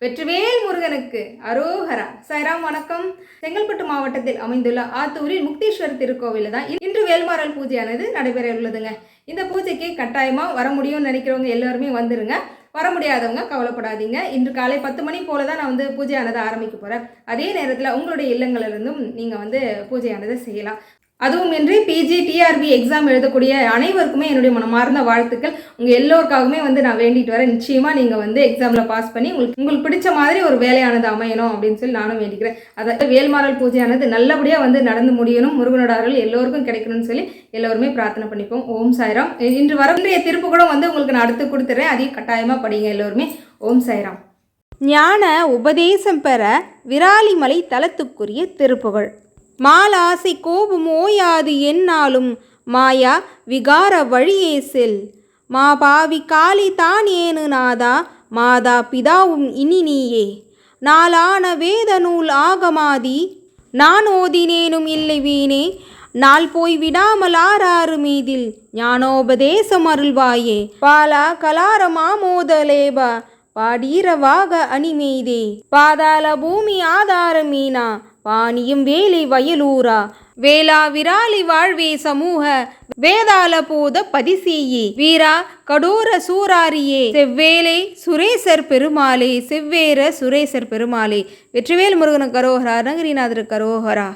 வெற்றிவேல் முருகனுக்கு அரோகரா. சாய்ராம். வணக்கம். செங்கல்பட்டு மாவட்டத்தில் அமைந்துள்ள ஆத்தூரில் முக்தீஸ்வரர் திருக்கோவிலில் தான் இன்று வேல்மாறல் பூஜையானது நடைபெற உள்ளதுங்க. இந்த பூஜைக்கு கட்டாயமாக வர முடியும்னு நினைக்கிறவங்க எல்லாருமே வந்துருங்க. வர முடியாதவங்க கவலைப்படாதீங்க. இன்று காலை 10 மணி போல தான் நான் பூஜையானதை ஆரம்பிக்க போகிறேன். அதே நேரத்தில் உங்களுடைய இல்லங்களிலிருந்தும் நீங்கள் பூஜையானதை செய்யலாம். அதுவும் இன்றி பிஜி டிஆர்பி எக்ஸாம் எழுதக்கூடிய அனைவருக்குமே என்னுடைய மனமார்ந்த வாழ்த்துக்கள். உங்கள் எல்லோருக்காகவுமே நான் வேண்டிட்டு வரேன். நிச்சயமாக நீங்கள் எக்ஸாமில் பாஸ் பண்ணி உங்களுக்கு பிடிச்ச மாதிரி ஒரு வேலையானது அமையணும் அப்படின்னு சொல்லி நானும் வேண்டிக்கிறேன். அதாவது வேல்மாறல் பூஜையானது நல்லபடியாக நடந்து முடியணும், முருகனோட அருள் எல்லோருக்கும் கிடைக்கணும்னு சொல்லி எல்லோருமே பிரார்த்தனை பண்ணிப்போம். ஓம் சாய்ராம். இன்று வரக்கூடிய திருப்புகளும் உங்களுக்கு நான் அடுத்து கொடுத்துட்றேன். அதையும் கட்டாயமாக படிங்க எல்லோருமே. ஓம் சாய்ராம். ஞான உபதேசம் பெற விராலிமலை தலத்துக்குரிய திருப்புகழ். மாலாசை கோபம் ஓயாது என்னாலும் மாயா விகார வழியே செல். மாபாவி காளி தான் ஏனு நாதா மாதா பிதாவும் இனி நீயே. நாளான வேத நூல் ஆகமாதி நான் ஓதினேனும் இல்லை வீணே. நாள் போய் விடாமல் ஆறாறு மீதில் ஞானோபதேசம் அருள்வாயே. பாலா கலார மாமோதலேபா பாடீரவாக அணிமெய்தே. பாதாள பூமி ஆதார மீனா பாணியும் வேலை வயலூரா. வேளா விராலி வாழ்வே சமூக வேதாள போத பதிசீயே. வீரா கடோர சூராரியே செவ்வேலை சுரேசர் பெருமாளே. செவ்வேர சுரேசர் பெருமாளே. வெற்றிவேல் முருகனுக்கு அரோகரா. அருணகிரிநாதருக்கு அரோகரா.